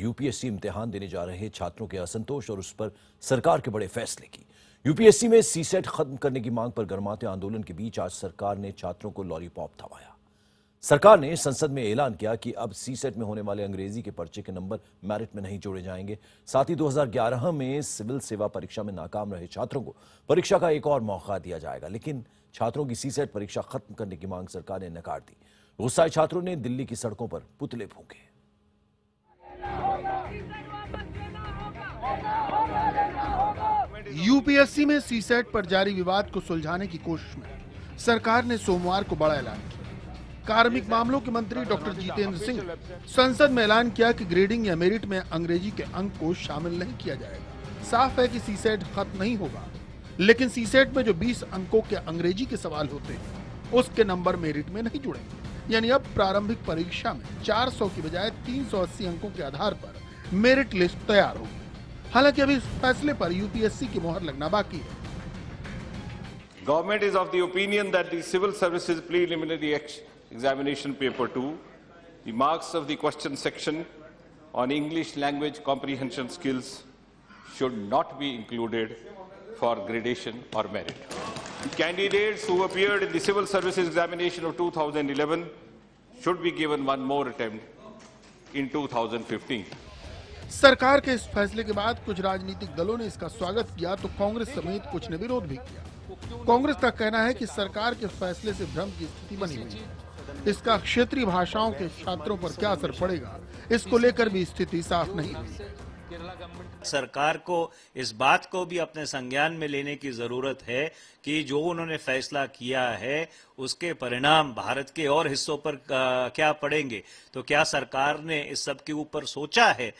UPSC इम्तिहान देने जा रहे छात्रों के असंतोष और उस पर सरकार के बड़े फैसले की। यूपीएससी में सीसेट खत्म करने की मांग पर गरमाते आंदोलन के बीच आज सरकार ने छात्रों को लॉलीपॉप थमाया। सरकार ने संसद में ऐलान किया कि अब सीसेट में होने वाले अंग्रेजी के पर्चे के नंबर मेरिट में नहीं जोड़े जाएंगे। साथ ही 2011 में सिविल सेवा परीक्षा में नाकाम रहे छात्रों को परीक्षा का एक और मौका दिया जाएगा। लेकिन छात्रों की सीसेट परीक्षा खत्म करने की मांग सरकार ने नकार दी। गुस्साए छात्रों ने दिल्ली की सड़कों पर पुतले फूंके। यूपीएससी में सीसेट पर जारी विवाद को सुलझाने की कोशिश में सरकार ने सोमवार को बड़ा ऐलान किया। कार्मिक मामलों के मंत्री डॉक्टर जितेंद्र सिंह संसद में ऐलान किया कि ग्रेडिंग या मेरिट में अंग्रेजी के अंक को शामिल नहीं किया जाएगा। साफ है कि सीसेट खत्म नहीं होगा, लेकिन सीसेट में जो 20 अंकों के अंग्रेजी के सवाल होते हैं उसके नंबर मेरिट में नहीं जुड़ेंगे। यानी अब प्रारंभिक परीक्षा में 400 की बजाय 380 अंकों के आधार पर मेरिट लिस्ट तैयार होगी। हालांकि अभी इस फैसले पर यूपीएससी की मोहर लगना बाकी है। Government is of the opinion that the Civil Services Preliminary Examination Paper 2, the marks of the question section on English language comprehension skills should not be included for gradation or merit. Candidates who appeared in the Civil Services Examination of 2011 should be given one more attempt in 2015. सरकार के इस फैसले के बाद कुछ राजनीतिक दलों ने इसका स्वागत किया तो कांग्रेस समेत कुछ ने विरोध भी किया। कांग्रेस का कहना है कि सरकार के फैसले से भ्रम की स्थिति बनी हुई है। इसका क्षेत्रीय भाषाओं के छात्रों पर क्या असर पड़ेगा, इसको लेकर भी स्थिति साफ नहीं है। सरकार को इस बात को भी अपने संज्ञान में लेने की जरूरत है कि जो उन्होंने फैसला किया है उसके परिणाम भारत के और हिस्सों पर क्या पड़ेंगे। तो क्या सरकार ने इस सब के ऊपर सोचा है?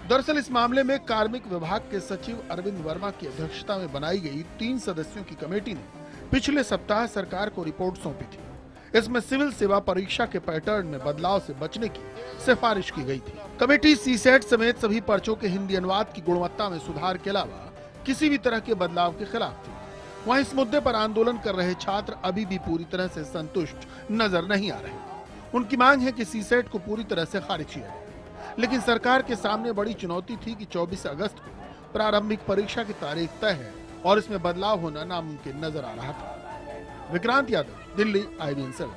दरअसल इस मामले में कार्मिक विभाग के सचिव अरविंद वर्मा की अध्यक्षता में बनाई गई 3 सदस्यों की कमेटी ने पिछले सप्ताह सरकार को रिपोर्ट सौंपी थी। इसमें सिविल सेवा परीक्षा के पैटर्न में बदलाव से बचने की सिफारिश की गई थी। कमेटी सीसेट समेत सभी पर्चों के हिंदी अनुवाद की गुणवत्ता में सुधार के अलावा किसी भी तरह के बदलाव के खिलाफ थी। वहीं इस मुद्दे पर आंदोलन कर रहे छात्र अभी भी पूरी तरह से संतुष्ट नजर नहीं आ रहे। उनकी मांग है कि सीसेट को पूरी तरह से खारिज किया जाए। लेकिन सरकार के सामने बड़ी चुनौती थी कि 24 अगस्त को प्रारंभिक परीक्षा की तारीख तय है और इसमें बदलाव होना नामुमकिन नजर आ रहा था। विक्रांत यादव, दिल्ली, IBN 7।